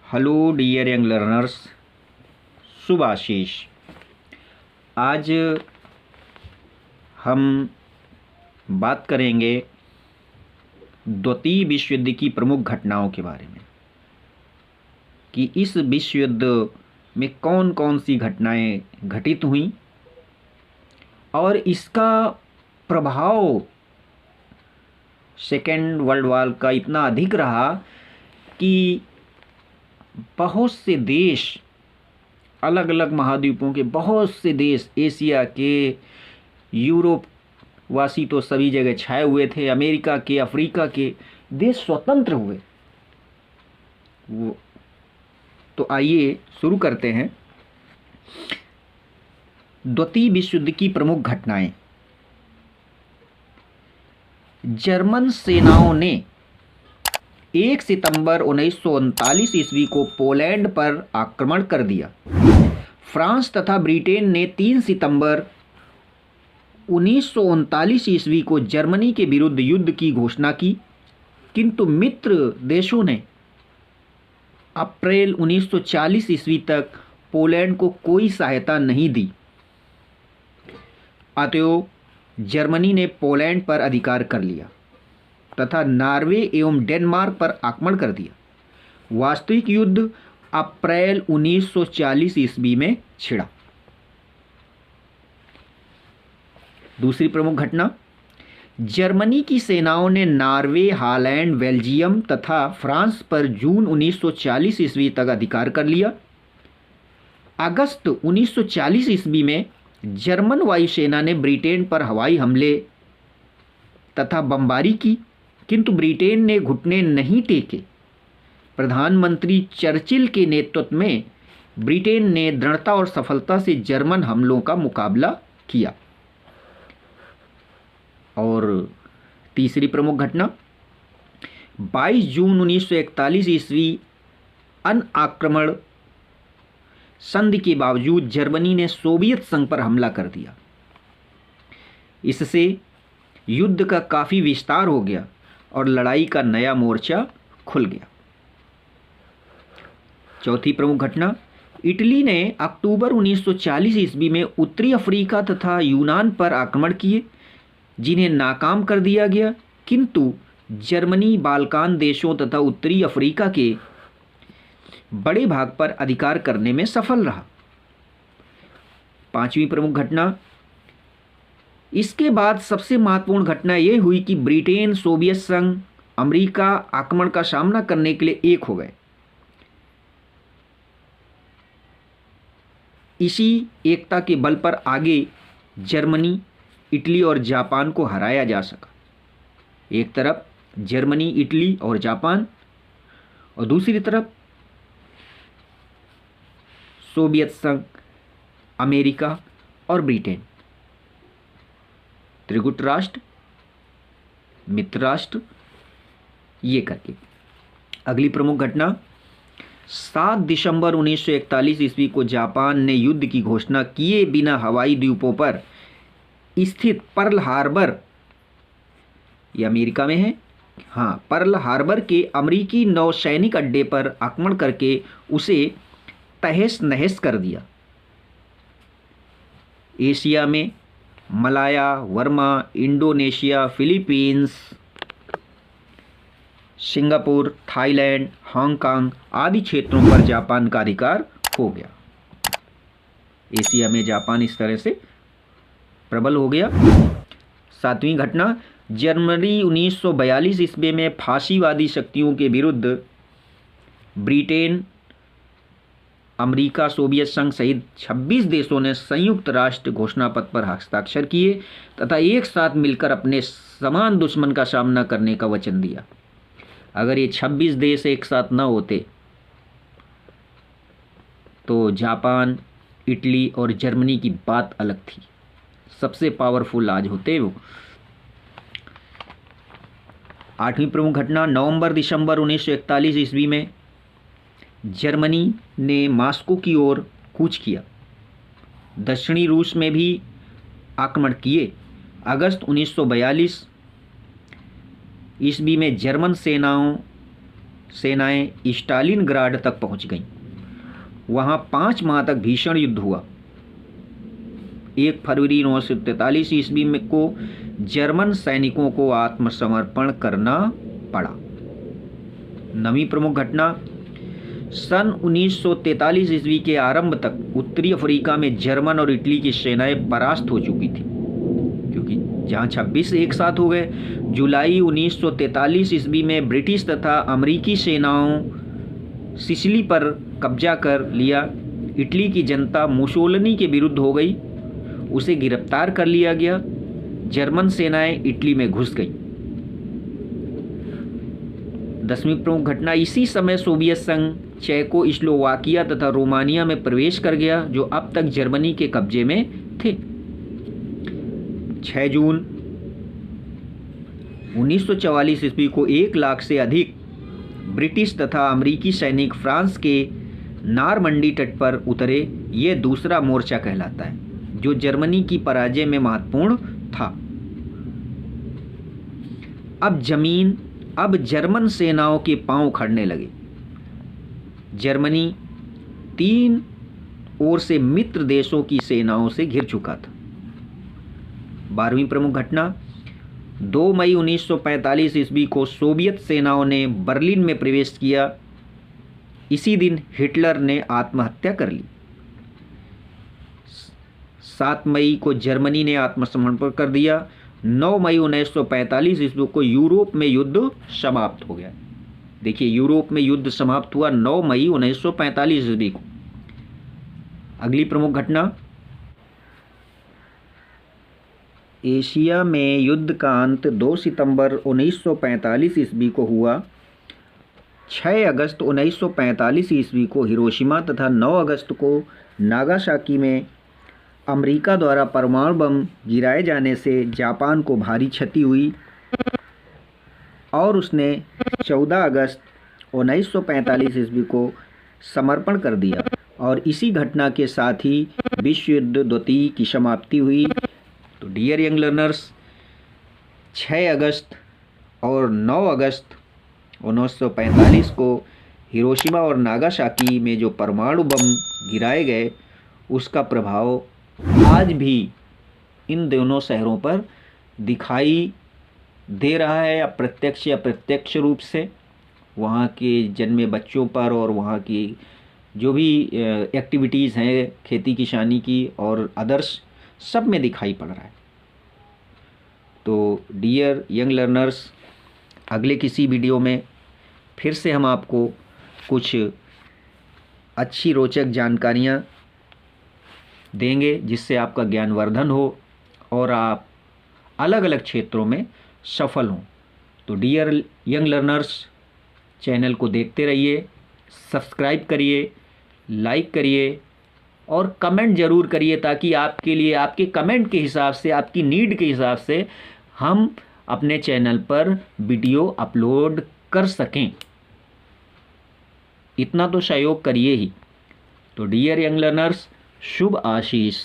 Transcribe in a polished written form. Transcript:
Hello dear young learners, शुभ आशीष। आज हम बात करेंगे द्वितीय विश्व युद्ध की प्रमुख घटनाओं के बारे में कि इस विश्व युद्ध में कौन कौन सी घटनाएं घटित हुईं और इसका प्रभाव सेकेंड वर्ल्ड वॉर का इतना अधिक रहा कि बहुत से देश, अलग अलग महाद्वीपों के बहुत से देश, एशिया के, यूरोप वासी तो सभी जगह छाए हुए थे, अमेरिका के, अफ्रीका के देश स्वतंत्र हुए। तो आइए शुरू करते हैं द्वितीय विश्व युद्ध की प्रमुख घटनाएं। जर्मन सेनाओं ने 1 सितंबर 1939 ईस्वी को पोलैंड पर आक्रमण कर दिया। फ्रांस तथा ब्रिटेन ने 3 सितंबर 1939 ईस्वी को जर्मनी के विरुद्ध युद्ध की घोषणा की, किंतु मित्र देशों ने अप्रैल 1940 ईस्वी तक पोलैंड को कोई सहायता नहीं दी। अतएव जर्मनी ने पोलैंड पर अधिकार कर लिया तथा नॉर्वे एवं डेनमार्क पर आक्रमण कर दिया। वास्तविक युद्ध अप्रैल 1940 ईस्वी में छिड़ा। दूसरी प्रमुख घटना, जर्मनी की सेनाओं ने नॉर्वे, हॉलैंड, बेल्जियम तथा फ्रांस पर जून 1940 ईस्वी तक अधिकार कर लिया। अगस्त 1940 ईस्वी में जर्मन वायुसेना ने ब्रिटेन पर हवाई हमले तथा बमबारी की, किंतु ब्रिटेन ने घुटने नहीं टेके। प्रधानमंत्री चर्चिल के नेतृत्व में ब्रिटेन ने दृढ़ता और सफलता से जर्मन हमलों का मुकाबला किया। और तीसरी प्रमुख घटना, 22 जून 1941 ईस्वी अण आक्रमण संधि के बावजूद जर्मनी ने सोवियत संघ पर हमला कर दिया। इससे युद्ध का काफ़ी विस्तार हो गया और लड़ाई का नया मोर्चा खुल गया। चौथी प्रमुख घटना, इटली ने अक्टूबर 1940 ईस्वी में उत्तरी अफ्रीका तथा यूनान पर आक्रमण किए, जिन्हें नाकाम कर दिया गया, किंतु जर्मनी बाल्कान देशों तथा उत्तरी अफ्रीका के बड़े भाग पर अधिकार करने में सफल रहा। पांचवी प्रमुख घटना, इसके बाद सबसे महत्वपूर्ण घटना यह हुई कि ब्रिटेन, सोवियत संघ, अमेरिका आक्रमण का सामना करने के लिए एक हो गए। इसी एकता के बल पर आगे जर्मनी, इटली और जापान को हराया जा सका। एक तरफ जर्मनी, इटली और जापान, और दूसरी तरफ सोवियत संघ, अमेरिका और ब्रिटेन। त्रिगुट राष्ट्र, मित्र राष्ट्र, ये करके। अगली प्रमुख घटना, 7 दिसंबर 1941 ईस्वी को जापान ने युद्ध की घोषणा किए बिना हवाई द्वीपों पर स्थित पर्ल हार्बर, ये अमेरिका में है, हाँ, पर्ल हार्बर के अमेरिकी नौसैनिक अड्डे पर आक्रमण करके उसे तहस नहस कर दिया। एशिया में Malaya, Verma, Indonesia, Philippines, Singapore, Thailand, Hong Kong आदि क्षेत्रों पर जापान का अधिकार हो गया। एशिया में जापान इस तरह से प्रबल हो गया। सातवीं घटना, जनवरी 1942 ईस्वी में फासीवादी शक्तियों के विरुद्ध ब्रिटेन, अमेरिका, सोवियत संघ सहित 26 देशों ने संयुक्त राष्ट्र घोषणा पत्र पर हस्ताक्षर किए तथा एक साथ मिलकर अपने समान दुश्मन का सामना करने का वचन दिया। अगर ये 26 देश एक साथ न होते तो जापान, इटली और जर्मनी की बात अलग थी, सबसे पावरफुल आज होते वो। आठवीं प्रमुख घटना, नवंबर दिसंबर 1941 ईस्वी में जर्मनी ने मॉस्को की ओर कूच किया। दक्षिणी रूस में भी आक्रमण किए। अगस्त 1942 ईस्वी में जर्मन सेनाओं सेनाएं स्टालिनग्राड तक पहुंच गईं। वहां 5 माह तक भीषण युद्ध हुआ। 1 फरवरी 1943 ईस्वी में को जर्मन सैनिकों को आत्मसमर्पण करना पड़ा। 9वीं प्रमुख घटना, सन 1943 ईस्वी के आरंभ तक उत्तरी अफ्रीका में जर्मन और इटली की सेनाएं परास्त हो चुकी थी, क्योंकि जहां 26 एक साथ हो गए। जुलाई 1943 ईस्वी में ब्रिटिश तथा अमेरिकी सेनाओं सिसिली पर कब्जा कर लिया। इटली की जनता मुसोलिनी के विरुद्ध हो गई, उसे गिरफ्तार कर लिया गया। जर्मन सेनाएं इटली में घुस गई। 10वीं प्रमुख घटना, इसी समय सोवियत संघ चेकोस्लोवाकिया तथा रोमानिया में प्रवेश कर गया, जो अब तक जर्मनी के कब्जे में थे। 6 जून 1944 ईस्वी को 1 लाख से अधिक ब्रिटिश तथा अमेरिकी सैनिक फ्रांस के नारमंडी तट पर उतरे। ये दूसरा मोर्चा कहलाता है, जो जर्मनी की पराजय में महत्वपूर्ण था। अब जर्मन सेनाओं के पांव उखड़ने लगे। जर्मनी 3 ओर से मित्र देशों की सेनाओं से घिर चुका था। 12वीं प्रमुख घटना, 2 मई 1945 ईस्वी को सोवियत सेनाओं ने बर्लिन में प्रवेश किया। इसी दिन हिटलर ने आत्महत्या कर ली। 7 मई को जर्मनी ने आत्मसमर्पण कर दिया। 9 मई 1945 ईस्वी को यूरोप में युद्ध समाप्त हो गया। देखिए, यूरोप में युद्ध समाप्त हुआ 9 मई 1945 ईस्वी को। अगली प्रमुख घटना, एशिया में युद्ध का अंत 2 सितंबर 1945 ईस्वी को हुआ। 6 अगस्त 1945 ईस्वी को हिरोशिमा तथा 9 अगस्त को नागासाकी में अमेरिका द्वारा परमाणु बम गिराए जाने से जापान को भारी क्षति हुई और उसने 14 अगस्त 1945 ईस्वी को समर्पण कर दिया और इसी घटना के साथ ही विश्व युद्ध द्वितीय की समाप्ति हुई। तो डियर यंग लर्नर्स, 6 अगस्त और 9 अगस्त 1945 को हिरोशिमा और नागासाकी में जो परमाणु बम गिराए गए, उसका प्रभाव आज भी इन दोनों शहरों पर दिखाई दे रहा है, अप्रत्यक्ष या प्रत्यक्ष रूप से वहाँ के जन्मे बच्चों पर और वहाँ की जो भी एक्टिविटीज़ हैं खेती किसानी की और अदर्स, सब में दिखाई पड़ रहा है। तो डियर यंग लर्नर्स, अगले किसी वीडियो में फिर से हम आपको कुछ अच्छी रोचक जानकारियाँ देंगे, जिससे आपका ज्ञानवर्धन हो और आप अलग अलग क्षेत्रों में सफल हों। तो डियर यंग लर्नर्स, चैनल को देखते रहिए, सब्सक्राइब करिए, लाइक करिए और कमेंट ज़रूर करिए, ताकि आपके लिए आपके कमेंट के हिसाब से, आपकी नीड के हिसाब से हम अपने चैनल पर वीडियो अपलोड कर सकें। इतना तो सहयोग करिए ही। तो डियर यंग लर्नर्स, शुभ आशीष।